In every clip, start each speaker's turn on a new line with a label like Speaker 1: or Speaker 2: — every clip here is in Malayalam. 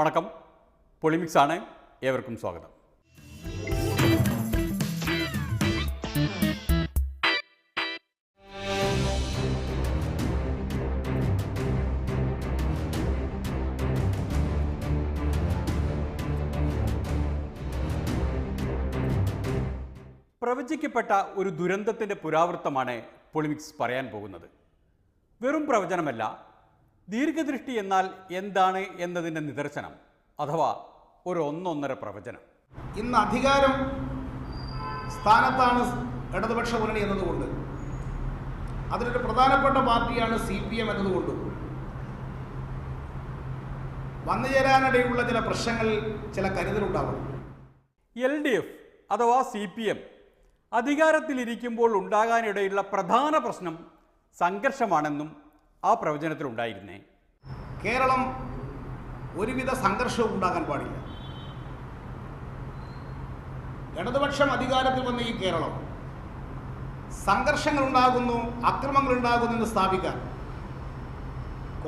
Speaker 1: വണക്കം, പൊളിമിക്സ് ആണ്. ഏവർക്കും സ്വാഗതം. പ്രവചിക്കപ്പെട്ട ഒരു ദുരന്തത്തിൻ്റെ പുരാവൃത്തമാണ് പൊളിമിക്സ് പറയാൻ പോകുന്നത്. വെറും പ്രവചനമല്ല, ദീർഘദൃഷ്ടി എന്നാൽ എന്താണ് എന്നതിൻ്റെ നിദർശനം, അഥവാ ഒരു ഒന്നൊന്നര പ്രവചനം.
Speaker 2: ഇന്ന് അധികാരം സ്ഥാനത്താണ് ഇടതുപക്ഷ മുന്നണി എന്നതുകൊണ്ട്, അതിലൊരു പ്രധാനപ്പെട്ട പാർട്ടിയാണ് CPM എന്നതുകൊണ്ടും വന്നുചേരാനിടയുള്ള ചില പ്രശ്നങ്ങളിൽ ചില കരുതലുണ്ടാവണം.
Speaker 1: LDF അഥവാ CPM അധികാരത്തിലിരിക്കുമ്പോൾ ഉണ്ടാകാനിടയുള്ള പ്രധാന പ്രശ്നം സംഘർഷമാണെന്നും ആ പ്രവചനത്തിലുണ്ടായിരുന്നേ.
Speaker 2: കേരളം ഒരുവിധ സംഘർഷവും ഉണ്ടാകാൻ പാടില്ല. ഇടതുപക്ഷം അധികാരത്തിൽ വന്ന ഈ കേരളം സംഘർഷങ്ങൾ ഉണ്ടാകുന്നു, അക്രമങ്ങൾ ഉണ്ടാകുന്നു എന്ന് സ്ഥാപിക്കാൻ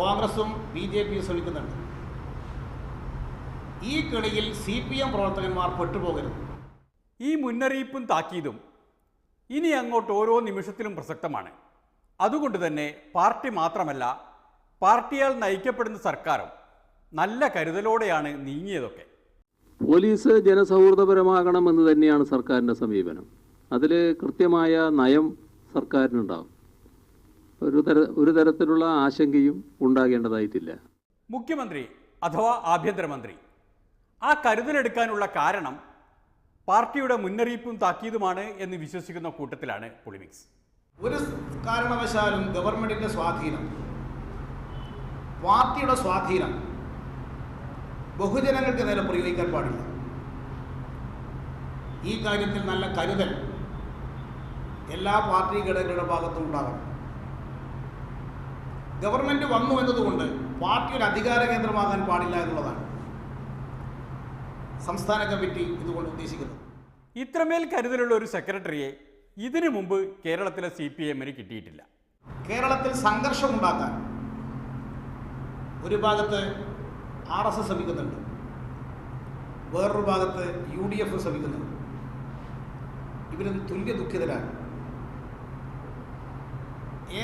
Speaker 2: കോൺഗ്രസും BJPയും ശ്രമിക്കുന്നുണ്ട്. ഈ കളിയിൽ CPM പ്രവർത്തകന്മാർ പെട്ടുപോകരുത്.
Speaker 1: ഈ മുന്നറിയിപ്പും താക്കീതും ഇനി അങ്ങോട്ട് ഓരോ നിമിഷത്തിലും പ്രസക്തമാണ്. അതുകൊണ്ട് തന്നെ പാർട്ടി മാത്രമല്ല, പാർട്ടിയാൽ നയിക്കപ്പെടുന്ന സർക്കാരും നല്ല കരുതലോടെയാണ് നീങ്ങിയതൊക്കെ.
Speaker 3: പോലീസ് ജനസൗഹൃദപരമാകണമെന്ന് തന്നെയാണ് സർക്കാരിൻ്റെ സമീപനം. അതിൽ കൃത്യമായ നയം സർക്കാരിനുണ്ടാകും. ഒരു തരത്തിലുള്ള ആശങ്കയും ഉണ്ടാകേണ്ടതായിട്ടില്ല.
Speaker 1: മുഖ്യമന്ത്രി അഥവാ ആഭ്യന്തരമന്ത്രി ആ കരുതലെടുക്കാനുള്ള കാരണം പാർട്ടിയുടെ മുന്നറിയിപ്പും താക്കീതുമാണ് എന്ന് വിശ്വസിക്കുന്ന കൂട്ടത്തിലാണ് പൊളിമിക്സ്.
Speaker 2: ഒരു കാരണവശാലും ഗവൺമെന്റിന്റെ സ്വാധീനം, പാർട്ടിയുടെ സ്വാധീനം ബഹുജനങ്ങൾക്ക് നേരെ പ്രയോഗിക്കാൻ പാടില്ല. ഈ കാര്യത്തിൽ നല്ല കരുതൽ എല്ലാ പാർട്ടി ഘടകങ്ങളുടെ ഭാഗത്തും ഉണ്ടാകണം. ഗവൺമെന്റ് വന്നു എന്നതുകൊണ്ട് പാർട്ടി ഒരു അധികാര കേന്ദ്രമാകാൻ പാടില്ല എന്നുള്ളതാണ് സംസ്ഥാന കമ്മിറ്റി ഇതുകൊണ്ട് ഉദ്ദേശിക്കുന്നത്.
Speaker 1: ഇത്രമേൽ കരുതലുള്ള ഒരു സെക്രട്ടറിയെ ഇതിനു മുമ്പ് കേരളത്തിലെ CPMന് കിട്ടിയിട്ടില്ല.
Speaker 2: കേരളത്തിൽ സംഘർഷമുണ്ടാക്കാൻ ഒരു ഭാഗത്ത് RSS ശ്രമിക്കുന്നുണ്ട്, വേറൊരു ഭാഗത്ത് UDF ശ്രമിക്കുന്നുണ്ട്. ഇവരും തുല്യ ദുഃഖിതരാണ്.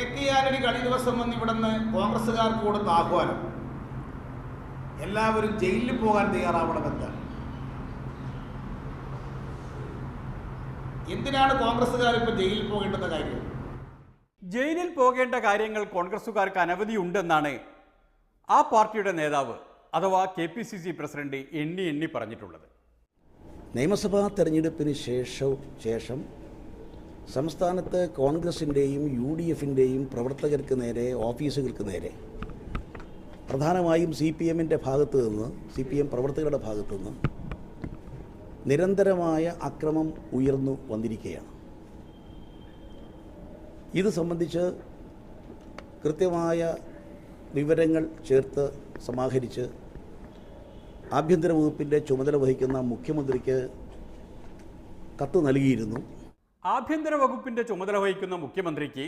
Speaker 2: AK ആന്റണി കഴിഞ്ഞ ദിവസം വന്ന് ഇവിടുന്ന് കോൺഗ്രസ്സുകാർക്ക് കൊടുത്ത ആഹ്വാനം എല്ലാവരും ജയിലിൽ പോകാൻ തയ്യാറാവണമെന്നാണ്. എന്തിനാണ് കോൺഗ്രസ്സുകാർ ഇപ്പോൾ ജയിലിൽ പോകേണ്ടുന്ന കാര്യം?
Speaker 1: ജയിലിൽ പോകേണ്ട കാര്യങ്ങൾ കോൺഗ്രസ്സുകാർക്ക് അനവധിയുണ്ടെന്നാണ് ആ പാർട്ടിയുടെ നേതാവ് അഥവാ KPCC പ്രസിഡന്റ് എണ്ണി പറഞ്ഞിട്ടുള്ളത്.
Speaker 4: നിയമസഭാ തെരഞ്ഞെടുപ്പിന് ശേഷം സംസ്ഥാനത്ത് കോൺഗ്രസിൻ്റെയും UDFിൻ്റെയും പ്രവർത്തകർക്ക് നേരെ, ഓഫീസുകൾക്ക് നേരെ, പ്രധാനമായും CPMൻ്റെ ഭാഗത്തു നിന്ന്, CPM പ്രവർത്തകരുടെ ഭാഗത്തു നിന്ന് നിരന്തരമായ അക്രമം ഉയർന്നു വന്നിരിക്കുകയാണ്. ഇത് സംബന്ധിച്ച് കൃത്യമായ വിവരങ്ങൾ ചേർത്ത് സമാഹരിച്ച് ആഭ്യന്തര വകുപ്പിൻ്റെ ചുമതല വഹിക്കുന്ന മുഖ്യമന്ത്രിക്ക് കത്ത് നൽകിയിരുന്നു.
Speaker 1: ആഭ്യന്തര വകുപ്പിൻ്റെ ചുമതല വഹിക്കുന്ന മുഖ്യമന്ത്രിക്ക്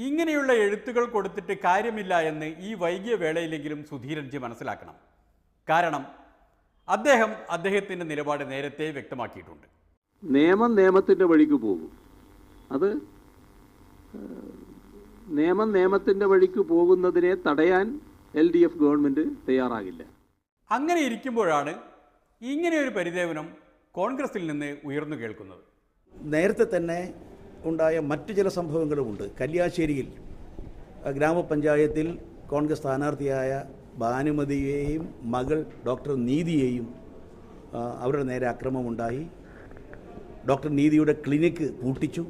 Speaker 1: ഇങ്ങനെയുള്ള എഴുത്തുകൾ കൊടുത്തിട്ട് കാര്യമില്ല എന്ന് ഈ വൈകിയ വേളയിലെങ്കിലും സുധീരൻജി മനസ്സിലാക്കണം. കാരണം അദ്ദേഹത്തിൻ്റെ നിലപാട് നേരത്തെ വ്യക്തമാക്കിയിട്ടുണ്ട്.
Speaker 3: നിയമത്തിൻ്റെ വഴിക്ക് പോകും. അത് നിയമത്തിൻ്റെ വഴിക്ക് പോകുന്നതിനെ തടയാൻ LDF ഗവൺമെൻറ് തയ്യാറാകില്ല.
Speaker 1: അങ്ങനെ ഇരിക്കുമ്പോഴാണ് ഇങ്ങനെയൊരു പരിദേവനം കോൺഗ്രസിൽ നിന്ന് ഉയർന്നു കേൾക്കുന്നത്.
Speaker 4: നേരത്തെ തന്നെ ഉണ്ടായ മറ്റു ചില സംഭവങ്ങളുമുണ്ട്. കല്യാശ്ശേരിയിൽ ഗ്രാമപഞ്ചായത്തിൽ കോൺഗ്രസ് സ്ഥാനാർത്ഥിയായ ഭാനുമതിയെയും മകൾ ഡോക്ടർ നീതിയെയും അവരുടെ നേരെ അക്രമമുണ്ടായി. ഡോക്ടർ നീതിയുടെ ക്ലിനിക്ക് പൂട്ടിച്ചു.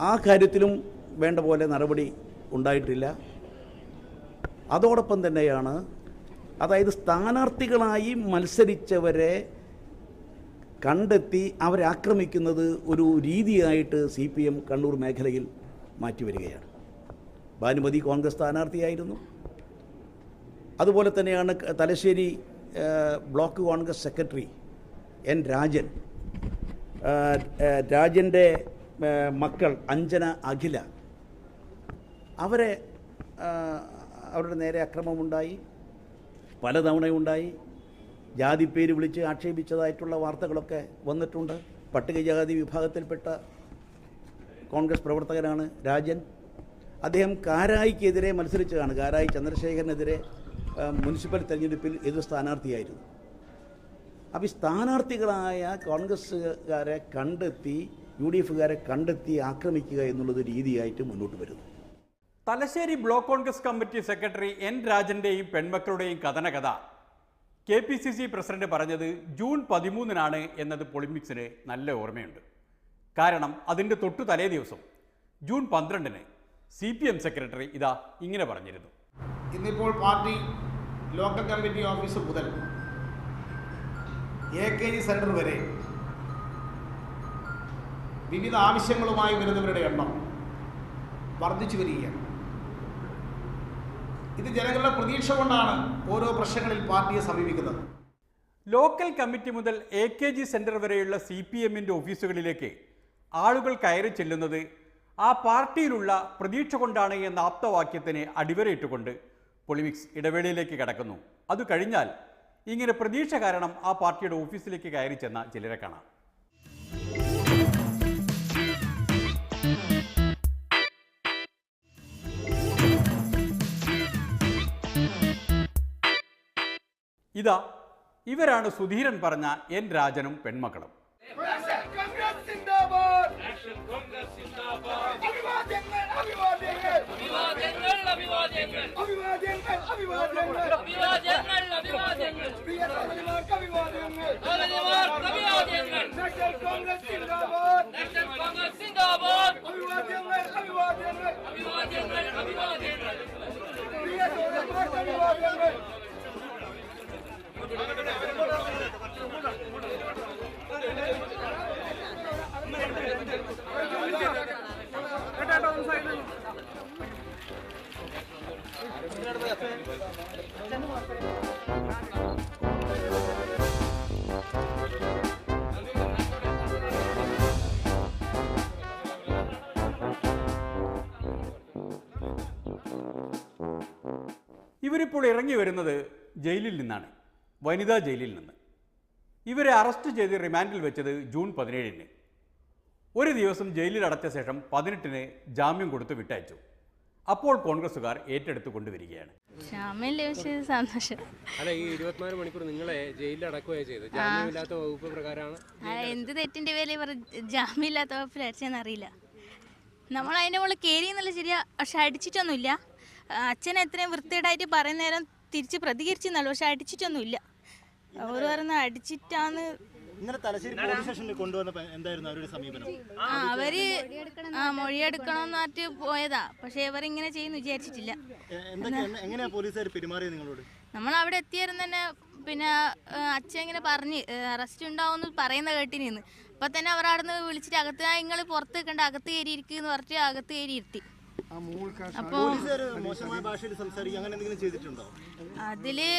Speaker 4: ആ കാര്യത്തിലും വേണ്ട പോലെ നടപടി ഉണ്ടായിട്ടില്ല. അതോടൊപ്പം തന്നെയാണ്, അതായത് സ്ഥാനാർത്ഥികളായി മത്സരിച്ചവരെ കണ്ടെത്തി അവരെ ആക്രമിക്കുന്നത് ഒരു രീതിയായിട്ട് CPM കണ്ണൂർ മേഖലയിൽ മാറ്റിവരികയാണ്. ഭാനുമതി കോൺഗ്രസ് സ്ഥാനാർത്ഥിയായിരുന്നു. അതുപോലെ തന്നെയാണ് Thalassery block Congress secretary N. രാജൻ്റെ മക്കൾ അഞ്ജന, അഖില, അവരെ അവരുടെ നേരെ അക്രമമുണ്ടായി, പലതവണയുണ്ടായി. ജാതിപ്പേര് വിളിച്ച് ആക്ഷേപിച്ചതായിട്ടുള്ള വാർത്തകളൊക്കെ വന്നിട്ടുണ്ട്. പട്ടികജാതി വിഭാഗത്തിൽപ്പെട്ട കോൺഗ്രസ് പ്രവർത്തകനാണ് രാജൻ. അദ്ദേഹം കാരായിക്കെതിരെ മത്സരിച്ചതാണ്. കാരായി ചന്ദ്രശേഖരനെതിരെ മുനിസിപ്പൽ തെരഞ്ഞെടുപ്പിൽ എതിർ സ്ഥാനാർത്ഥിയായിരുന്നു. അപ്പോൾ ഈ സ്ഥാനാർത്ഥികളായ കോൺഗ്രസ്സുകാരെ കണ്ടെത്തി UDFകാരെ കണ്ടെത്തി ആക്രമിക്കുക എന്നുള്ളത് രീതിയായിട്ട് മുന്നോട്ട് വരുന്നു.
Speaker 1: Thalassery block Congress committee secretary N രാജൻ്റെയും പെൺമക്കളുടെയും കഥനകഥ KPCC president പറഞ്ഞത് ജൂൺ 13 എന്നത് പൊളിമിക്സിന് നല്ല ഓർമ്മയുണ്ട്. കാരണം അതിൻ്റെ തൊട്ടു തലേ ദിവസം ജൂൺ 12 CPM സെക്രട്ടറി ഇതാ ഇങ്ങനെ പറഞ്ഞിരുന്നു.
Speaker 2: ഇന്നിപ്പോൾ പാർട്ടി ലോക്കൽ കമ്മിറ്റി ഓഫീസ് മുതൽ AKG സെൻറ്റർ വരെ വിവിധ ആവശ്യങ്ങളുമായി വരുന്നവരുടെ എണ്ണം വർദ്ധിച്ചു വരികയാണ്. ഇത് ജനങ്ങളുടെ പ്രതീക്ഷ കൊണ്ടാണ് ഓരോ പ്രശ്നങ്ങളിൽ പാർട്ടിയെ സമീപിക്കുന്നത്.
Speaker 1: ലോക്കൽ കമ്മിറ്റി മുതൽ AKG സെൻറ്റർ വരെയുള്ള CPMൻ്റെ ഓഫീസുകളിലേക്ക് ആളുകൾ കയറി ചെല്ലുന്നത് ആ പാർട്ടിയിലുള്ള പ്രതീക്ഷ കൊണ്ടാണ് എന്ന ആപ്തവാക്യത്തിന് അടിവരയിട്ടുകൊണ്ട് പൊളിമിക്സ് ഇടവേളയിലേക്ക് കടക്കുന്നു. അത് കഴിഞ്ഞാൽ ഇങ്ങനെ പ്രതീക്ഷ കാരണം ആ പാർട്ടിയുടെ ഓഫീസിലേക്ക് കയറി ചെന്ന ചിലരെ കാണാം. ഇതാ ഇവരാണ് സുധീരൻ പറഞ്ഞ N രാജനും പെൺമക്കളും. ഇവരിപ്പോൾ ഇറങ്ങി വരുന്നത് ജയിലിൽ നിന്നാണ്, വനിതാ ജയിലിൽ നിന്ന്. ഇവരെ അറസ്റ്റ് ചെയ്ത് റിമാൻഡിൽ വെച്ചത് ജൂൺ 17. ഒരു ദിവസം ജയിലിൽ അടച്ച ശേഷം 18 ജാമ്യം കൊടുത്ത് വിട്ടയച്ചു. അപ്പോൾ കോൺഗ്രസുകാർ ഏറ്റെടുത്തു കൊണ്ടുവരികയാണ്.
Speaker 5: സന്തോഷം.
Speaker 6: അല്ല, ഈ 24 മണിക്കൂർ നിങ്ങളെ ജയിലിൽ അടക്കുകയാണ് ചെയ്തത്. ജാമ്യമില്ലാത്ത വകുപ്പ് പ്രകാരമാണ്.
Speaker 5: എന്ത് തെറ്റിന്റെ പേരിൽ ഇവർ ജാമ്യമില്ലാത്ത വകുപ്പിൽ അടിച്ചെന്ന് അറിയില്ല. നമ്മൾ അതിൻ്റെ മുകളിൽ കയറി എന്നുള്ള ശരിയാ, പക്ഷെ അടിച്ചിട്ടൊന്നുമില്ല. അച്ഛൻ എത്രയും വൃത്തികേടായിട്ട് പറയുന്ന നേരം തിരിച്ച് പ്രതികരിച്ചെന്നല്ലോ, പക്ഷെ അടിച്ചിട്ടൊന്നുമില്ല. അവർ പറയുന്ന അടിച്ചിട്ടാന്ന്. അവര് മൊഴിയെടുക്കണമെന്ന് പറഞ്ഞിട്ട് പോയതാ, പക്ഷെ ഇവരിങ്ങനെ ചെയ്യുന്നു വിചാരിച്ചിട്ടില്ല. നമ്മൾ അവിടെ എത്തിയാലും തന്നെ പിന്നെ അച്ഛൻ ഇങ്ങനെ പറഞ്ഞ് അറസ്റ്റ് ഉണ്ടാവുമെന്ന് പറയുന്ന കേട്ടിനിന്ന്. അപ്പൊ തന്നെ അവർ അവിടെ നിന്ന് വിളിച്ചിട്ട് അകത്ത് നിങ്ങൾ പുറത്ത് വെക്കണ്ട, അകത്ത് കയറിയിരിക്കുന്നു പറഞ്ഞിട്ട് അകത്ത് കയറി ഇരുത്തി. അപ്പൊ അതില്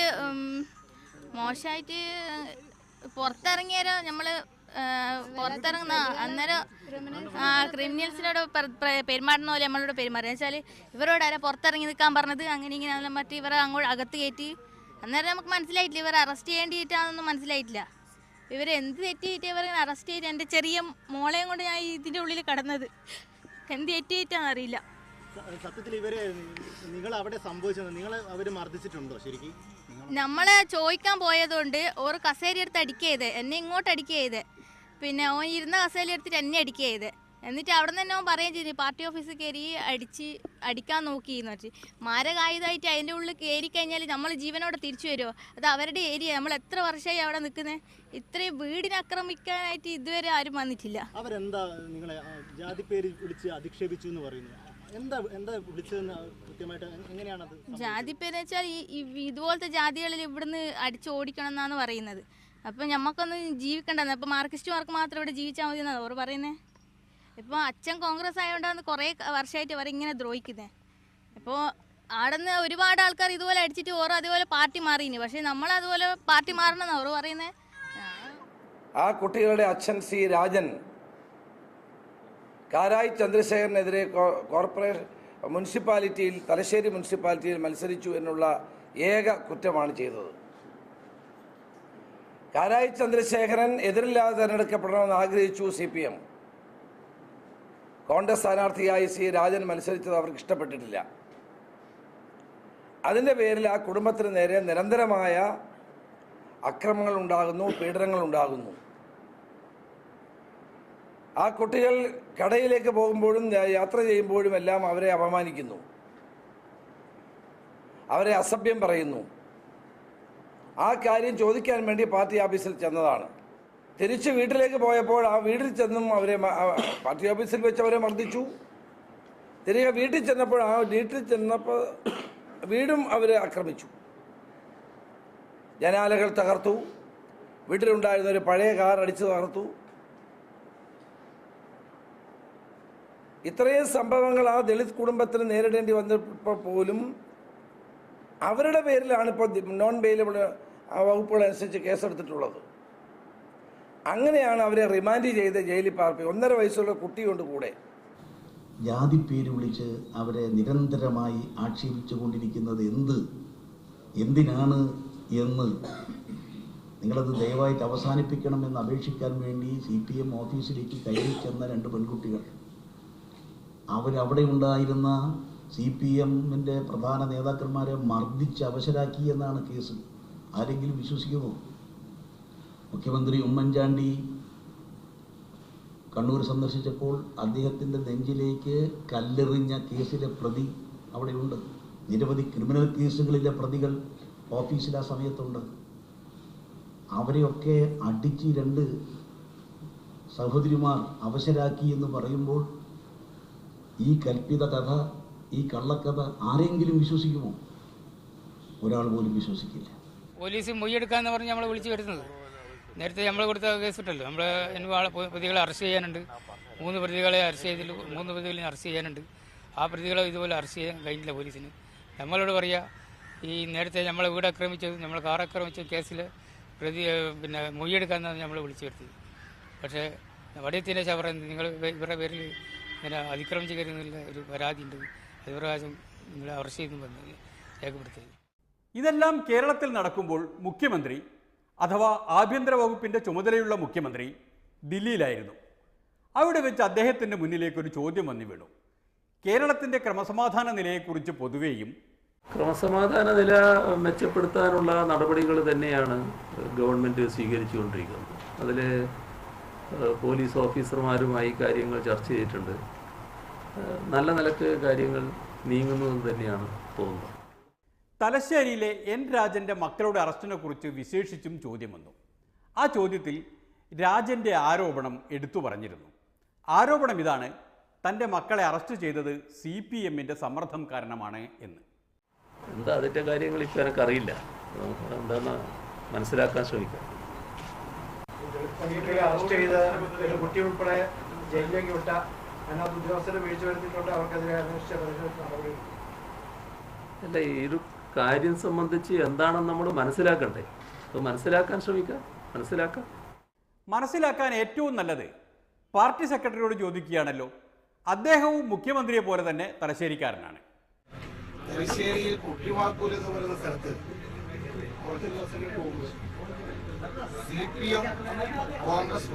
Speaker 5: മോശമായിട്ട് പുറത്തിറങ്ങിയാലോ നമ്മള് പുറത്തിറങ്ങുന്ന അന്നേരം ക്രിമിനൽസിനോട് പെരുമാറുന്ന പോലെ നമ്മളോട് പെരുമാറുക വെച്ചാൽ ഇവരോട് ആരാ പുറത്തിറങ്ങി നിൽക്കാൻ പറഞ്ഞത്, അങ്ങനെ ഇങ്ങനെ മറ്റേ ഇവരെ അങ്ങോട്ട് അകത്ത് കയറ്റി. അന്നേരം നമുക്ക് മനസ്സിലായിട്ടില്ല ഇവരെ അറസ്റ്റ് ചെയ്യേണ്ടിയിട്ടാണെന്നൊന്നും മനസ്സിലായിട്ടില്ല. ഇവരെന്ത് തെറ്റിയിട്ട് ഇവരെ അറസ്റ്റ് ചെയ്ത് എൻ്റെ ചെറിയ മോളെയും കൊണ്ട് ഞാൻ ഇതിൻ്റെ ഉള്ളിൽ കടന്നത് എന്ത് തെറ്റിയിട്ടാണെന്ന് അറിയില്ല.
Speaker 7: സത്യത്തിൽ ഇവരെ നിങ്ങൾ അവിടെ സംഭവിച്ചത് അവർ മർദ്ദിച്ചിട്ടുണ്ടോ ശരിക്കും?
Speaker 5: നമ്മളെ ചോദിക്കാൻ പോയതുകൊണ്ട് ഓർ കസേര എടുത്ത് അടിക്കുക ചെയ്തേ, എന്നെ ഇങ്ങോട്ട് അടിക്കുക ചെയ്തേ. പിന്നെ ഓൻ ഇരുന്ന കസേര എടുത്തിട്ട് എന്നെ അടിക്കുക ചെയ്തേ. എന്നിട്ട് അവിടെ നിന്ന് തന്നെ ഓൻ പറയുകയും ചെയ്തു പാർട്ടി ഓഫീസിൽ കയറി അടിക്കാൻ നോക്കിയെന്ന് വെച്ച്. മാരകായുധമായിട്ട് അതിൻ്റെ ഉള്ളിൽ കയറി കഴിഞ്ഞാൽ നമ്മൾ ജീവനോടെ തിരിച്ചു വരുമോ? അത് അവരുടെ ഏരിയ, നമ്മൾ എത്ര വർഷമായി അവിടെ നിൽക്കുന്നത്. ഇത്രയും വീടിനെ ആക്രമിക്കാനായിട്ട് ഇതുവരെ ആരും വന്നിട്ടില്ല.
Speaker 7: അവരെന്താ നിങ്ങളെ ജാതിപ്പേര് വിളിച്ച് അധിക്ഷേപിച്ചു എന്ന് പറയുന്നത്?
Speaker 5: ജാതിപ്പേരെന്ന് വെച്ചാൽ ഇതുപോലത്തെ ജാതികളിൽ ഇവിടുന്ന് അടിച്ചോടിക്കണം എന്നാണ് പറയുന്നത്. അപ്പം ഞമ്മക്കൊന്നും ജീവിക്കണ്ടെന്ന്. അപ്പം മാർക്സിസ്റ്റുമാർക്ക് മാത്രം ഇവിടെ ജീവിച്ചാൽ മതി എന്നാണ് അവർ പറയുന്നത്. ഇപ്പോൾ അച്ഛൻ കോൺഗ്രസ് ആയതുകൊണ്ടാണ് കുറേ വർഷമായിട്ട് അവർ ഇങ്ങനെ ദ്രോഹിക്കുന്നത്. ഇപ്പോൾ അവിടെ നിന്ന് ഒരുപാട് ആൾക്കാർ ഇതുപോലെ അടിച്ചിട്ട് ഓരോ അതുപോലെ പാർട്ടി മാറിയിന്. പക്ഷേ നമ്മളതുപോലെ പാർട്ടി മാറണമെന്നാണ് അവർ പറയുന്നത്.
Speaker 8: ആ കുട്ടികളുടെ അച്ഛൻ C രാജൻ കാരായി ചന്ദ്രശേഖരനെതിരെ മുനിസിപ്പാലിറ്റിയിൽ തലശ്ശേരി മുനിസിപ്പാലിറ്റിയിൽ മത്സരിച്ചു എന്നുള്ള ഏക കുറ്റമാണ് ചെയ്തത്. കാരായി ചന്ദ്രശേഖരൻ എതിരില്ലാതെ തിരഞ്ഞെടുക്കപ്പെടണമെന്ന് ആഗ്രഹിച്ചു CPM. കോൺഗ്രസ് സ്ഥാനാർത്ഥിയായി C. രാജൻ മത്സരിച്ചത് അവർക്ക് ഇഷ്ടപ്പെട്ടിട്ടില്ല. അതിൻ്റെ പേരിൽ ആ കുടുംബത്തിന് നേരെ നിരന്തരമായ അക്രമങ്ങൾ ഉണ്ടാകുന്നു, പീഡനങ്ങൾ ഉണ്ടാകുന്നു. ആ കുട്ടികൾ കടയിലേക്ക് പോകുമ്പോഴും യാത്ര ചെയ്യുമ്പോഴും എല്ലാം അവരെ അപമാനിക്കുന്നു, അവരെ അസഭ്യം പറയുന്നു. ആ കാര്യം ചോദിക്കാൻ വേണ്ടി പാർട്ടി ഓഫീസിൽ ചെന്നതാണ്. തിരിച്ച് വീട്ടിലേക്ക് പോയപ്പോൾ ആ വീട്ടിൽ ചെന്നും അവരെ പാർട്ടി ഓഫീസിൽ വെച്ച് അവരെ മർദ്ദിച്ചു. തിരികെ വീട്ടിൽ ചെന്നപ്പോൾ വീടും അവരെ ആക്രമിച്ചു. ജനാലകൾ തകർത്തു, വീട്ടിലുണ്ടായിരുന്ന ഒരു പഴയ കാർ അടിച്ചു തകർത്തു. ഇത്രയും സംഭവങ്ങൾ ആ ദളിത് കുടുംബത്തിന് നേരിടേണ്ടി വന്നപ്പോൾ പോലും അവരുടെ പേരിലാണ് ഇപ്പോൾ നോൺ ബെയിലബിൾ വകുപ്പുകളനുസരിച്ച് കേസെടുത്തിട്ടുള്ളത്. അങ്ങനെയാണ് അവരെ റിമാൻഡ് ചെയ്ത് ജയിലിൽ പാർപ്പിക്കുക. 1.5 വയസ്സുള്ള കുട്ടിയുണ്ട് കൂടെ.
Speaker 4: ജാതി പേര് വിളിച്ച് അവരെ നിരന്തരമായി ആക്ഷേപിച്ചുകൊണ്ടിരിക്കുന്നത് എന്തിനാണ് എന്ന് നിങ്ങളത് ദയവായിട്ട് അവസാനിപ്പിക്കണമെന്ന് അപേക്ഷിക്കാൻ വേണ്ടി CPM ഓഫീസിലേക്ക് കയറി ചെന്ന 2 പെൺകുട്ടികൾ, അവരവിടെ ഉണ്ടായിരുന്ന CPMൻ്റെ പ്രധാന നേതാക്കന്മാരെ മർദ്ദിച്ച് അവശരാക്കി എന്നാണ് കേസ്. ആരെങ്കിലും വിശ്വസിക്കുമോ? മുഖ്യമന്ത്രി ഉമ്മൻചാണ്ടി കണ്ണൂർ സന്ദർശിച്ചപ്പോൾ അദ്ദേഹത്തിൻ്റെ നെഞ്ചിലേക്ക് കല്ലെറിഞ്ഞ കേസിലെ പ്രതി അവിടെയുണ്ട്. നിരവധി ക്രിമിനൽ കേസുകളിലെ പ്രതികൾ ഓഫീസിൽ ആ സമയത്തുണ്ട്. അവരെയൊക്കെ അടിച്ച് 2 സഹോദരിമാർ അവശരാക്കി എന്ന് പറയുമ്പോൾ ഈ കൽപ്പിത കഥ, ഈ കള്ളക്കഥ ആരെങ്കിലും വിശ്വസിക്കുമോ? ഒരാൾ പോലും വിശ്വസിക്കില്ല.
Speaker 9: പോലീസ് മൊയ്യെടുക്കാന്ന് പറഞ്ഞ് നമ്മളെ വിളിച്ചു വരുന്നത്. നേരത്തെ നമ്മൾ കൊടുത്ത കേസ് ഇട്ടല്ലോ, നമ്മൾ പ്രതികളെ അറസ്റ്റ് ചെയ്യാനുണ്ട്. 3 പ്രതികളെ അറസ്റ്റ് ചെയ്തിൽ 3 പ്രതികളെ അറസ്റ്റ് ചെയ്യാനുണ്ട്. ആ പ്രതികളെ ഇതുപോലെ അറസ്റ്റ് ചെയ്യാൻ കഴിഞ്ഞില്ല പോലീസിന്. നമ്മളോട് പറയുക, ഈ നേരത്തെ നമ്മളെ വീട് ആക്രമിച്ചത്, നമ്മളെ കാർ ആക്രമിച്ച കേസിൽ മൊയ്യെടുക്കാന്നാണ് നമ്മളെ വിളിച്ചു വരുത്തിയത്. പക്ഷേ വടിയത്തിൻ്റെ ശേഷം പറയുന്നത്, നിങ്ങൾ ഇവരുടെ പേരിൽ ഇങ്ങനെ അതിക്രമിച്ച് കയറുന്നില്ല ഒരു പരാതി ഉണ്ട്, അത് പ്രകാശം നിങ്ങളെ അറസ്റ്റ് ചെയ്തു പറഞ്ഞ് രേഖപ്പെടുത്തിയത്.
Speaker 1: ഇതെല്ലാം കേരളത്തിൽ നടക്കുമ്പോൾ മുഖ്യമന്ത്രി അഥവാ ആഭ്യന്തര വകുപ്പിൻ്റെ ചുമതലയുള്ള മുഖ്യമന്ത്രി ദില്ലിയിലായിരുന്നു. അവിടെ വെച്ച് അദ്ദേഹത്തിൻ്റെ മുന്നിലേക്ക് ഒരു ചോദ്യം വന്നു വീണു. കേരളത്തിൻ്റെ ക്രമസമാധാന നിലയെക്കുറിച്ച് പൊതുവെയും
Speaker 3: ക്രമസമാധാന നില മെച്ചപ്പെടുത്താനുള്ള നടപടികൾ തന്നെയാണ് ഗവൺമെൻറ് സ്വീകരിച്ചുകൊണ്ടിരിക്കുന്നത്. അതിൽ പോലീസ് ഓഫീസർമാരുമായി കാര്യങ്ങൾ ചർച്ച ചെയ്തിട്ടുണ്ട്. നല്ല നിലക്ക് കാര്യങ്ങൾ നീങ്ങുന്നതെന്ന് തന്നെയാണ് തോന്നുന്നത്.
Speaker 1: തലശ്ശേരിയിലെ N. രാജൻ്റെ മക്കളുടെ അറസ്റ്റിനെ കുറിച്ച് വിശേഷിച്ചും ചോദ്യം വന്നു. ആ ചോദ്യത്തിൽ രാജൻ്റെ ആരോപണം എടുത്തു പറഞ്ഞിരുന്നു. ആരോപണം ഇതാണ്: തൻ്റെ മക്കളെ അറസ്റ്റ് ചെയ്തത് CPMൻ്റെ സമ്മർദ്ദം കാരണമാണ് എന്ന്.
Speaker 3: എന്താ അതിൻ്റെ കാര്യങ്ങൾ ഇപ്പോൾ എനിക്കറിയില്ല, എന്താണെന്ന് മനസ്സിലാക്കാൻ ശ്രമിക്കാം.
Speaker 2: അറസ്റ്റ് ചെയ്ത കുട്ടി ഉൾപ്പെടെ ജയിലിലേക്ക് വിട്ട അതിനകത്ത് ഉദ്യോഗസ്ഥരെ വീഴ്ച വരുത്തിയിട്ടുണ്ട്, അവർക്കെതിരെ
Speaker 3: അല്ല, ഈ ഒരു കാര്യം സംബന്ധിച്ച് എന്താണെന്ന് നമ്മൾ മനസ്സിലാക്കണ്ടേ? അപ്പോൾ മനസ്സിലാക്കാൻ ശ്രമിക്കാം.
Speaker 1: മനസ്സിലാക്കാൻ ഏറ്റവും നല്ലത് പാർട്ടി സെക്രട്ടറിയോട് ചോദിക്കുകയാണല്ലോ. അദ്ദേഹവും മുഖ്യമന്ത്രിയെ പോലെ തന്നെ തലശ്ശേരിക്കാരനാണ്.
Speaker 2: തലശ്ശേരിയിൽ കുട്ടിമാക്കൂർ എന്ന് പറയുന്ന സ്ഥലത്ത് കുറച്ച് ദിവസങ്ങൾക്ക് മുമ്പ് CPM കോൺഗ്രസ്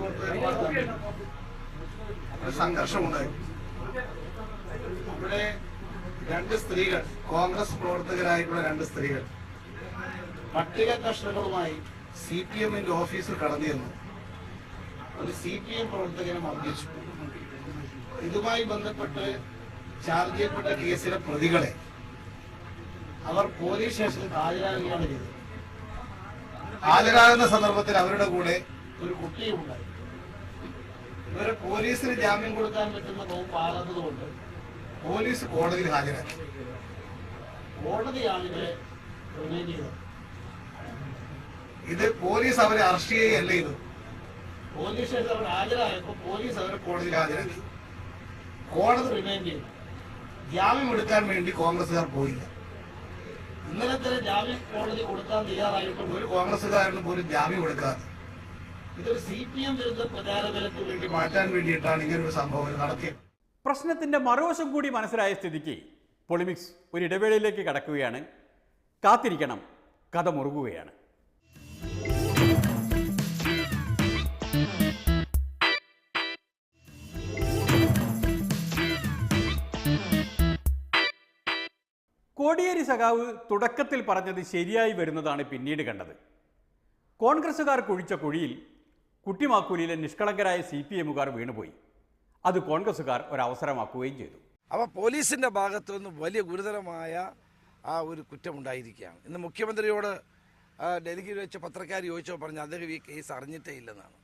Speaker 2: ഒരു സംഘർഷമുണ്ടായി. ഇവിടെ 2 സ്ത്രീകൾ, കോൺഗ്രസ് പ്രവർത്തകരായിട്ടുള്ള 2 സ്ത്രീകൾ പട്ടിക കർഷകരുമായി CPMന്റെ ഓഫീസിൽ കടന്നു ചെന്നു ഒരു CPM പ്രവർത്തകനെ മർദ്ദിച്ചു. ഇതുമായി ബന്ധപ്പെട്ട് ചാർജ് ചെയ്യപ്പെട്ട കേസിലെ പ്രതികളെ അവർ പോലീസ് സ്റ്റേഷനിൽ ഹാജരാകുകയാണ് ചെയ്തത്. ഹാജരാകുന്ന സന്ദർഭത്തിൽ അവരുടെ കൂടെ ഒരു കുട്ടിയും ഉണ്ടായി. ഇവരെ പോലീസിന് ജാമ്യം കൊടുക്കാൻ പറ്റുന്ന വകുപ്പാകാത്തതുകൊണ്ട് പോലീസ് കോടതിയിൽ ഹാജരാക്കി. കോടതിയാണ് ഇവരെ റിമാൻഡ് ചെയ്തത്. ഇത് പോലീസ് അവരെ അറസ്റ്റ് ചെയ്യുകയല്ല ചെയ്തത്. പോലീസ് സ്റ്റേഷനിൽ അവർ ഹാജരായപ്പോൾ പോലീസ് അവരെ കോടതിയിൽ ഹാജരാക്കി. കോടതി റിമാൻഡ് ചെയ്തു. ജാമ്യം എടുക്കാൻ വേണ്ടി കോൺഗ്രസുകാർ പോയില്ല. ഇന്നലെ തന്നെ ജാമ്യം കോടതി കൊടുക്കാൻ തയ്യാറായിട്ടും ഒരു കോൺഗ്രസുകാരന് പോലും ജാമ്യം കൊടുക്കാതെ ഇതൊരു CPM വിരുദ്ധ പ്രചാരബലത്തിന് വേണ്ടി മാറ്റാൻ വേണ്ടിയിട്ടാണ് ഇങ്ങനൊരു സംഭവം നടത്തിയത്.
Speaker 1: പ്രശ്നത്തിൻ്റെ മറുവശം കൂടി മനസ്സിലായ സ്ഥിതിക്ക് പൊളിമിക്സ് ഒരു ഇടവേളയിലേക്ക് കടക്കുകയാണ്. കാത്തിരിക്കണം, കഥ മുറുകുകയാണ്. കോടിയേരി സഖാവ് തുടക്കത്തിൽ പറഞ്ഞത് ശരിയായി വരുന്നതാണ് പിന്നീട് കണ്ടത്. കോൺഗ്രസ്സുകാർ കുഴിച്ച കുഴിയിൽ കുട്ടിമാക്കൂലിയിലെ നിഷ്കളങ്കരായ CPMകാർ വീണുപോയി. അത് കോൺഗ്രസ്സുകാർ ഒരവസരമാക്കുകയും ചെയ്തു.
Speaker 8: അപ്പോൾ പോലീസിൻ്റെ ഭാഗത്തു നിന്ന് വലിയ ഗുരുതരമായ ആ ഒരു കുറ്റമുണ്ടായിരിക്കുകയാണ്. ഇന്ന് മുഖ്യമന്ത്രിയോട് ഡൽഹിയിൽ വെച്ച് പത്രക്കാർ ചോദിച്ചപ്പോൾ പറഞ്ഞു അദ്ദേഹം ഈ കേസ് അറിഞ്ഞിട്ടേ ഇല്ലെന്നാണ്.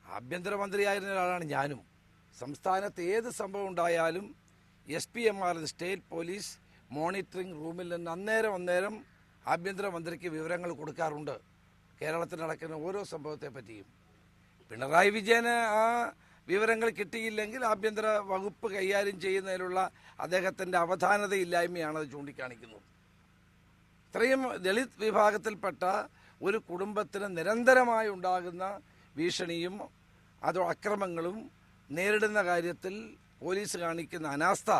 Speaker 8: ആഭ്യന്തരമന്ത്രിയായിരുന്ന ഒരാളാണ് ഞാനും. സംസ്ഥാനത്ത് ഏത് സംഭവം ഉണ്ടായാലും SPMR സ്റ്റേറ്റ് പോലീസ് മോണിറ്ററിംഗ് റൂമിൽ നിന്ന് അന്നേരം ആഭ്യന്തരമന്ത്രിക്ക് വിവരങ്ങൾ കൊടുക്കാറുണ്ട് കേരളത്തിൽ നടക്കുന്ന ഓരോ സംഭവത്തെ പറ്റിയും. പിണറായി വിജയന് ആ വിവരങ്ങൾ കിട്ടിയില്ലെങ്കിൽ ആഭ്യന്തര വകുപ്പ് കൈകാര്യം ചെയ്യുന്നതിലുള്ള അദ്ദേഹത്തിൻ്റെ അവധാനതയില്ലായ്മയാണ് അത് ചൂണ്ടിക്കാണിക്കുന്നത്. ഇത്രയും ദളിത് വിഭാഗത്തിൽപ്പെട്ട ഒരു കുടുംബത്തിന് നിരന്തരമായി ഉണ്ടാകുന്ന ഭീഷണിയും അതോ അക്രമങ്ങളും നേരിടുന്ന കാര്യത്തിൽ പോലീസ് കാണിക്കുന്ന അനാസ്ഥ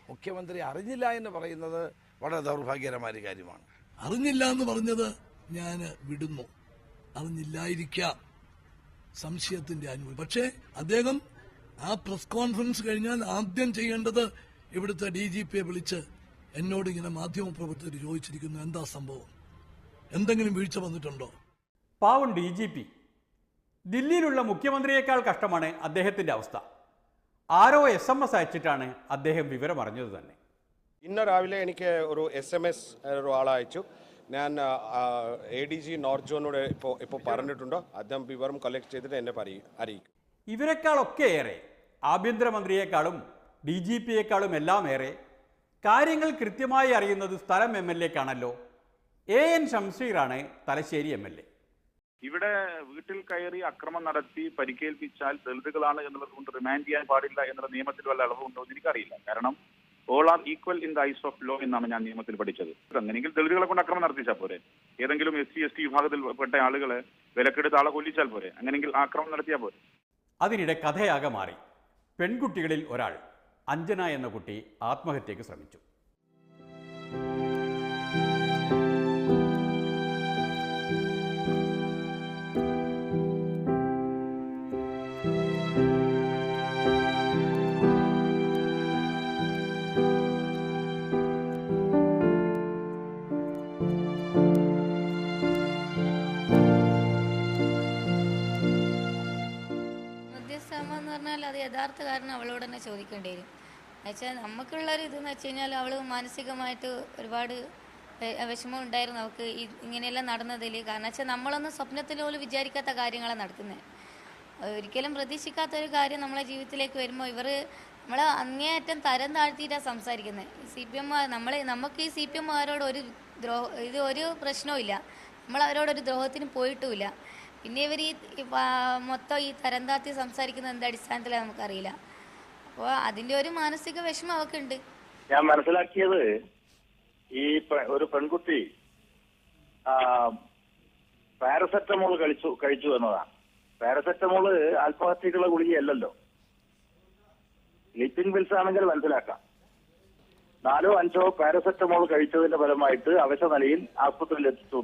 Speaker 8: മുഖ്യമന്ത്രി അറിഞ്ഞില്ല എന്ന് പറയുന്നത് വളരെ ദൗർഭാഗ്യകരമായ ഒരു കാര്യമാണ്.
Speaker 10: അറിഞ്ഞില്ല എന്ന് പറഞ്ഞത് ഞാൻ വിടുന്നു, അറിഞ്ഞില്ലായിരിക്കാം, സംശയത്തിന്റെ അനുഭവം. പക്ഷേ അദ്ദേഹം ആ പ്രസ് കോൺഫറൻസ് കഴിഞ്ഞാൽ ആദ്യം ചെയ്യേണ്ടത് ഇവിടുത്തെ DGPയെ വിളിച്ച് എന്നോട് ഇങ്ങനെ മാധ്യമപ്രവർത്തകർ ചോദിച്ചിരിക്കുന്നു, എന്താ സംഭവം, എന്തെങ്കിലും വീഴ്ച വന്നിട്ടുണ്ടോ?
Speaker 1: പാവം DGP. ദില്ലിയിലുള്ള മുഖ്യമന്ത്രിയേക്കാൾ കഷ്ടമാണ് അദ്ദേഹത്തിൻ്റെ അവസ്ഥ. ആരോ SMS അയച്ചിട്ടാണ് അദ്ദേഹം വിവരം അറിഞ്ഞത് തന്നെ.
Speaker 11: ഇന്ന് രാവിലെ എനിക്ക് ഒരു SMS ഒരാളയച്ചു. ഞാൻ ADG നോർത്ത് സോണോട് ഇപ്പോൾ പറഞ്ഞിട്ടുണ്ടോ, അദ്ദേഹം വിവരം കളക്ട് ചെയ്തിട്ട് എന്നെ അറിയിക്കും.
Speaker 1: ഇവരെക്കാളൊക്കെ ഏറെ, ആഭ്യന്തരമന്ത്രിയേക്കാളും DGPയേക്കാളും എല്ലാം ഏറെ കാര്യങ്ങൾ കൃത്യമായി അറിയുന്നത് സ്ഥലം MLAക്കാണല്ലോ. AN ഷംസീറാണ് Thalassery MLA.
Speaker 12: ഇവിടെ വീട്ടിൽ കയറി അക്രമം നടത്തി പരിക്കേൽപ്പിച്ചാൽ ദളിതുകളാണ് എന്നുള്ളത് കൊണ്ട് റിമാൻഡ് ചെയ്യാൻ പാടില്ല എന്നുള്ള നിയമത്തിൽ വല്ല അളവുണ്ടോ എന്ന് എനിക്കറിയില്ല. കാരണം all are equal in the eyes of law എന്നാണ് ഞാൻ നിയമത്തിൽ പഠിച്ചത്. അങ്ങനെയെങ്കിൽ ദളിതുകളെ കൊണ്ട് അക്രമം നടത്തിച്ചാൽ പോരെ? ഏതെങ്കിലും SC ST വിഭാഗത്തിൽപ്പെട്ട ആളുകളെ വിലക്കെടുത്ത് ആളെ കൊല്ലിച്ചാൽ പോരെ? അങ്ങനെയെങ്കിൽ ആക്രമണം നടത്തിയാൽ പോരെ?
Speaker 1: അതിനിടെ കഥയാകെ മാറി. പെൺകുട്ടികളിൽ ഒരാൾ, അഞ്ജന എന്ന കുട്ടി, ആത്മഹത്യക്ക് ശ്രമിച്ചു.
Speaker 5: അത് യഥാർത്ഥ കാരണം അവളോട് തന്നെ ചോദിക്കേണ്ടി വരും. എന്നുവെച്ചാൽ നമുക്കുള്ളൊരു ഇതെന്ന് വെച്ച് കഴിഞ്ഞാൽ അവൾ മാനസികമായിട്ട് ഒരുപാട് വിഷമം ഉണ്ടായിരുന്നു അവൾക്ക് ഇങ്ങനെയെല്ലാം നടന്നതിൽ. കാരണം വെച്ചാൽ നമ്മളൊന്നും സ്വപ്നത്തിൽ പോലും വിചാരിക്കാത്ത കാര്യങ്ങളാണ് നടക്കുന്നത്. ഒരിക്കലും പ്രതീക്ഷിക്കാത്ത ഒരു കാര്യം നമ്മളെ ജീവിതത്തിലേക്ക് വരുമ്പോൾ ഇവർ നമ്മളെ അങ്ങേയറ്റം തരം താഴ്ത്തിയിട്ടാണ് സംസാരിക്കുന്നത്. CPM നമുക്ക് ഈ CPMകാരോട് ഒരു പ്രശ്നവും ഇല്ല. നമ്മൾ അവരോടൊരു ദ്രോഹത്തിന് പോയിട്ടുമില്ല. പിന്നെ ഇവർ മൊത്തം ഈ തരം താഴ്ത്തി സംസാരിക്കുന്നത് എന്ത് അടിസ്ഥാനത്തിലാണ് നമുക്കറിയില്ല. അപ്പോൾ അതിൻ്റെ ഒരു മാനസിക വിഷമം അവൾക്കുണ്ട്.
Speaker 13: ഞാൻ മനസ്സിലാക്കിയത് ഈ ഒരു പെൺകുട്ടി പാരസെറ്റമോൾ കഴിച്ചു എന്നതാണ്. പാരസെറ്റമോള് ആത്മഹത്യക്കുള്ള ഗുളികയല്ലല്ലോ. സ്ലീപ്പിംഗ് പിൽസ് ആണെങ്കിൽ മനസ്സിലാക്കാം. 4 or 5 പാരസെറ്റമോൾ കഴിച്ചതിന്റെ ഫലമായിട്ട് അവശ നിലയിൽ ആശുപത്രിയിൽ എത്തിച്ചു.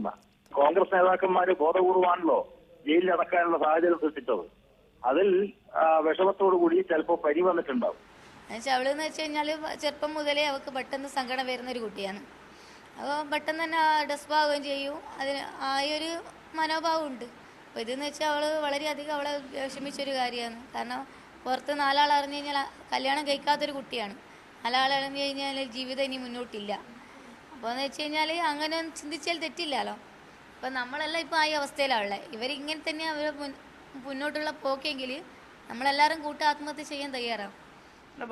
Speaker 13: കോൺഗ്രസ് നേതാക്കന്മാര് ബോധപൂർവമാണല്ലോ ജയിലിൽ അടക്കാനുള്ള സാഹചര്യം സൃഷ്ടിച്ചത്. അതിൽ വിഷമത്തോടു കൂടി ചിലപ്പോൾ പനി വന്നിട്ടുണ്ടാവും.
Speaker 5: അവളെന്ന് വെച്ച് കഴിഞ്ഞാൽ ചെറുപ്പം മുതലേ അവൾക്ക് പെട്ടെന്ന് സങ്കടം വരുന്ന ഒരു കുട്ടിയാണ്. അപ്പോൾ പെട്ടെന്ന് തന്നെ ഡെസ്പാവുകയും ചെയ്യും. അതിന് ആ ഒരു മനോഭാവം ഉണ്ട്. അപ്പോൾ ഇതെന്ന് വെച്ചാൽ അവൾ വളരെയധികം അവളെ വിഷമിച്ചൊരു കാര്യമാണ്. കാരണം പുറത്ത് 4 ആൾ അറിഞ്ഞു കഴിഞ്ഞാൽ കല്യാണം കഴിക്കാത്തൊരു കുട്ടിയാണ്. 4 ആൾ അറിഞ്ഞു കഴിഞ്ഞാൽ ജീവിതം ഇനി മുന്നോട്ടില്ല. അപ്പോൾ എന്ന് വെച്ച് കഴിഞ്ഞാൽ അങ്ങനെ ചിന്തിച്ചാൽ തെറ്റില്ലല്ലോ. അപ്പം നമ്മളെല്ലാം ഇപ്പോൾ ഈ അവസ്ഥയിലാണുള്ളത്. ഇവരിങ്ങനെ തന്നെ അവർ മുന്നോട്ടുള്ള പോക്കെങ്കിൽ നമ്മളെല്ലാവരും ആത്മഹത്യ ചെയ്യാൻ തയ്യാറാവും.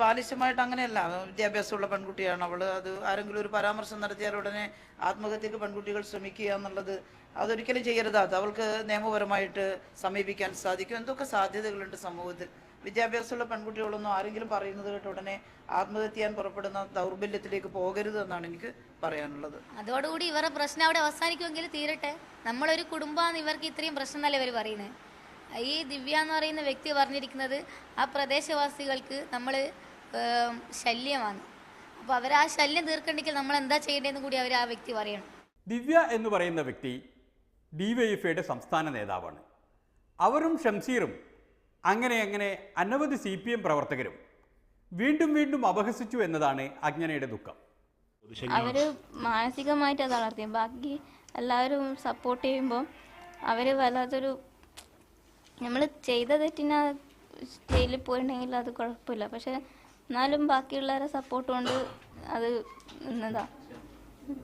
Speaker 14: ബാലിശമായിട്ട് അങ്ങനെയല്ല. വിദ്യാഭ്യാസമുള്ള പെൺകുട്ടിയാണ് അവൾ. അത് ആരെങ്കിലും ഒരു പരാമർശം നടത്തിയാൽ ഉടനെ ആത്മഹത്യക്ക് പെൺകുട്ടികൾ ശ്രമിക്കുക എന്നുള്ളത് അതൊരിക്കലും ചെയ്യരുത്. അത് അവൾക്ക് നിയമപരമായിട്ട് സമീപിക്കാൻ സാധിക്കും. എന്തൊക്കെ സാധ്യതകളുണ്ട് സമൂഹത്തിൽ. വിദ്യാഭ്യാസമുള്ള പെൺകുട്ടികളൊന്നും ആരെങ്കിലും പറയുന്നത് കേട്ട് ഉടനെ ആത്മഹത്യ ചെയ്യാൻ പുറപ്പെടുന്ന ദൗർബല്യത്തിലേക്ക് പോകരുത് എന്നാണ് എനിക്ക് പറയാനുള്ളത്.
Speaker 5: അതോടുകൂടി ഇവരുടെ പ്രശ്നം അവിടെ അവസാനിക്കുമെങ്കിൽ തീരട്ടെ. നമ്മളൊരു കുടുംബമാണ്, ഇവർക്ക് ഇത്രയും പ്രശ്നം എന്നല്ലേ ഇവർ പറയുന്നത്. ഈ ദിവ്യ എന്ന് പറയുന്ന വ്യക്തി പറഞ്ഞിരിക്കുന്നത് ആ പ്രദേശവാസികൾക്ക് നമ്മൾ ശല്യമാണ്.
Speaker 15: അപ്പോൾ അവർ ആ ശല്യം തീർക്കണ്ടെങ്കിൽ നമ്മൾ എന്താ ചെയ്യേണ്ടതെന്ന് കൂടി അവർ ആ വ്യക്തി പറയണം.
Speaker 1: ദിവ്യ എന്ന് പറയുന്ന വ്യക്തി DYFIയുടെ സംസ്ഥാന നേതാവാണ്. അവരും ഷംസീറും അങ്ങനെ അനവധി CPM പ്രവർത്തകരും വീണ്ടും വീണ്ടും അപഹസിച്ചു എന്നതാണ് അജ്ഞനയുടെ ദുഃഖം.
Speaker 5: അവർ മാനസികമായിട്ട് അത് വളർത്തി, ബാക്കി എല്ലാവരും സപ്പോർട്ട് ചെയ്യുമ്പോൾ അവർ വല്ലാത്തൊരു, നമ്മൾ ചെയ്ത തെറ്റിന് ജയിലിൽ പോയിട്ടുണ്ടെങ്കിൽ അത് കുഴപ്പമില്ല, പക്ഷെ എന്നാലും ബാക്കിയുള്ളവരെ സപ്പോർട്ട് കൊണ്ട് അത് എന്നതാ,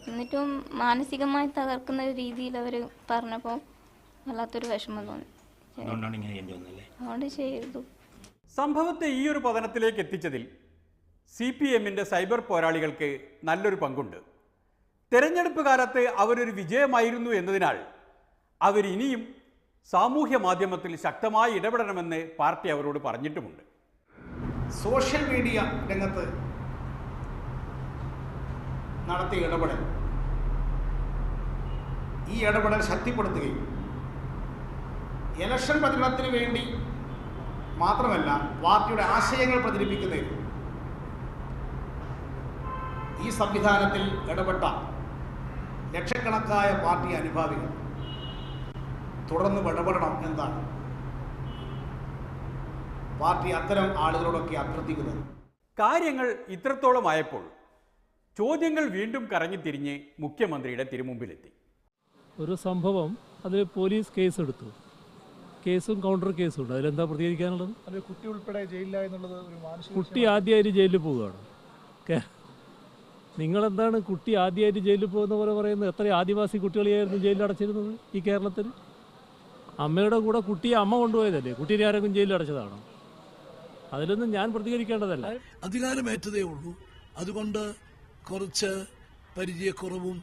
Speaker 5: എന്നിട്ടും മാനസികമായി തകർക്കുന്ന ഒരു രീതിയിൽ അവർ പറഞ്ഞപ്പോൾ വല്ലാത്തൊരു വിഷമം തോന്നി. അതുകൊണ്ട് ചെയ്തു.
Speaker 1: സംഭവത്തെ ഈ ഒരു പതനത്തിലേക്ക് എത്തിച്ചതിൽ CPMന്റെ സൈബർ പോരാളികൾക്ക് നല്ലൊരു പങ്കുണ്ട്. തെരഞ്ഞെടുപ്പ് കാലത്ത് അവരൊരു വിജയമായിരുന്നു എന്നതിനാൽ അവരിനിയും സാമൂഹ്യ മാധ്യമത്തിൽ ശക്തമായി ഇടപെടണമെന്ന് പാർട്ടി അവരോട് പറഞ്ഞിട്ടുമുണ്ട്.
Speaker 2: സോഷ്യൽ മീഡിയ രംഗത്ത് നടത്തിയ ഇടപെടൽ, ഈ ഇടപെടൽ ശക്തിപ്പെടുത്തുകയും ഇലക്ഷൻ പ്രചരണത്തിന് വേണ്ടി മാത്രമല്ല പാർട്ടിയുടെ ആശയങ്ങൾ പ്രചരിപ്പിക്കുന്നതിൽ ഈ സംവിധാനത്തിൽ ഇടപെട്ട ലക്ഷക്കണക്കായ പാർട്ടി അനുഭാവികൾ തുടർന്ന് ഇടപെടണം എന്നാണ് പാർട്ടി അത്തരം ആളുകളോടൊക്കെ അഭ്യർത്ഥിക്കുന്നത്.
Speaker 1: കാര്യങ്ങൾ ഇത്രത്തോളമായപ്പോൾ ചോദ്യങ്ങൾ വീണ്ടും കറങ്ങിത്തിരിഞ്ഞ് മുഖ്യമന്ത്രിയുടെ തിരുമുമ്പിലെത്തി.
Speaker 16: ഒരു സംഭവം, അതിൽ പോലീസ് കേസെടുത്തു, കേസും കൗണ്ടർ കേസും ഉണ്ട്. അതിലെന്താ പ്രതികരിക്കാനുള്ളത്?
Speaker 7: കുട്ടി ഉൾപ്പെടെ ജയിലില്ല എന്നുള്ളത് ഒരു മാനുഷിക.
Speaker 16: കുട്ടി ആദ്യമായിട്ട് ജയിലിൽ പോവുകയാണ്. നിങ്ങളെന്താണ് കുട്ടി ആദ്യമായിട്ട് ജയിലിൽ പോകുന്ന പോലെ പറയുന്നത്? എത്ര ആദിവാസി കുട്ടികളെയായിരുന്നു ജയിലിൽ അടച്ചിരുന്നത് ഈ കേരളത്തിൽ? അമ്മയുടെ കൂടെ കുട്ടിയെ അമ്മ കൊണ്ടുപോയതല്ലേ? കുട്ടീനെ ആരെങ്കിലും ജയിലിൽ അടച്ചതാണോ? അതിലൊന്നും ഞാൻ പ്രതികരിക്കേണ്ടതല്ല.
Speaker 10: അധികാരമേറ്റതേ ഉള്ളൂ, അതുകൊണ്ട് കുറച്ച് പരിചയക്കുറവും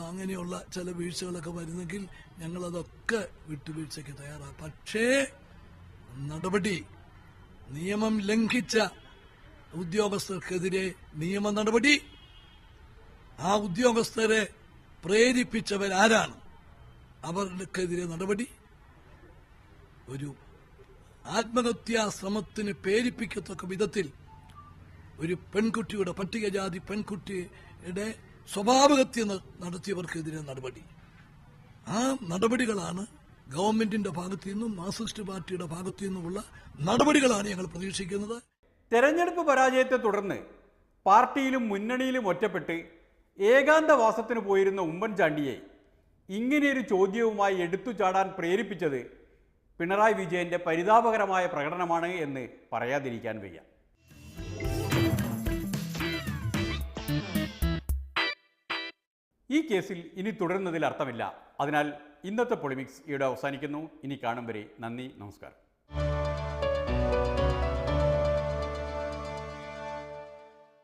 Speaker 10: അങ്ങനെയുള്ള ചില വീഴ്ചകളൊക്കെ വരുന്നെങ്കിൽ ഞങ്ങളതൊക്കെ വിട്ടുവീഴ്ചയ്ക്ക് തയ്യാറാണ്. പക്ഷേ നടപടി, നിയമം ലംഘിച്ച ഉദ്യോഗസ്ഥർക്കെതിരെ നിയമ നടപടി, ആ ഉദ്യോഗസ്ഥരെ പ്രേരിപ്പിച്ചവരാരാണ് അവർക്കെതിരെ നടപടി, ഒരു ആത്മഹത്യാ ശ്രമത്തിന് പ്രേരിപ്പിക്കത്തക്ക വിധത്തിൽ ഒരു പെൺകുട്ടിയുടെ, പട്ടികജാതി പെൺകുട്ടിയുടെ സ്വഭാവഹത്യ നടത്തിയവർക്കെതിരെ നടപടി. ആ നടപടികളാണ് ഗവൺമെന്റിന്റെ ഭാഗത്തു നിന്നും മാർക്സിസ്റ്റ് പാർട്ടിയുടെ ഭാഗത്തു നിന്നുമുള്ള നടപടികളാണ് ഞങ്ങൾ പ്രതീക്ഷിക്കുന്നത്.
Speaker 1: തെരഞ്ഞെടുപ്പ് പരാജയത്തെ തുടർന്ന് പാർട്ടിയിലും മുന്നണിയിലും ഒറ്റപ്പെട്ട് ഏകാന്തവാസത്തിന് പോയിരുന്ന ഉമ്മൻചാണ്ടിയെ ഇങ്ങനെയൊരു ചോദ്യവുമായി എടുത്തു ചാടാൻ പ്രേരിപ്പിച്ചത് പിണറായി വിജയന്റെ പരിതാപകരമായ പ്രകടനമാണ് എന്ന് പറയാതിരിക്കാൻ വയ്യ. ഈ കേസിൽ ഇനി തുടരുന്നതിൽ അർത്ഥമില്ല. അതിനാൽ ഇന്നത്തെ പൊളിമിക്സ് ഇവിടെ അവസാനിക്കുന്നു. ഇനി കാണും വരെ നന്ദി, നമസ്കാരം.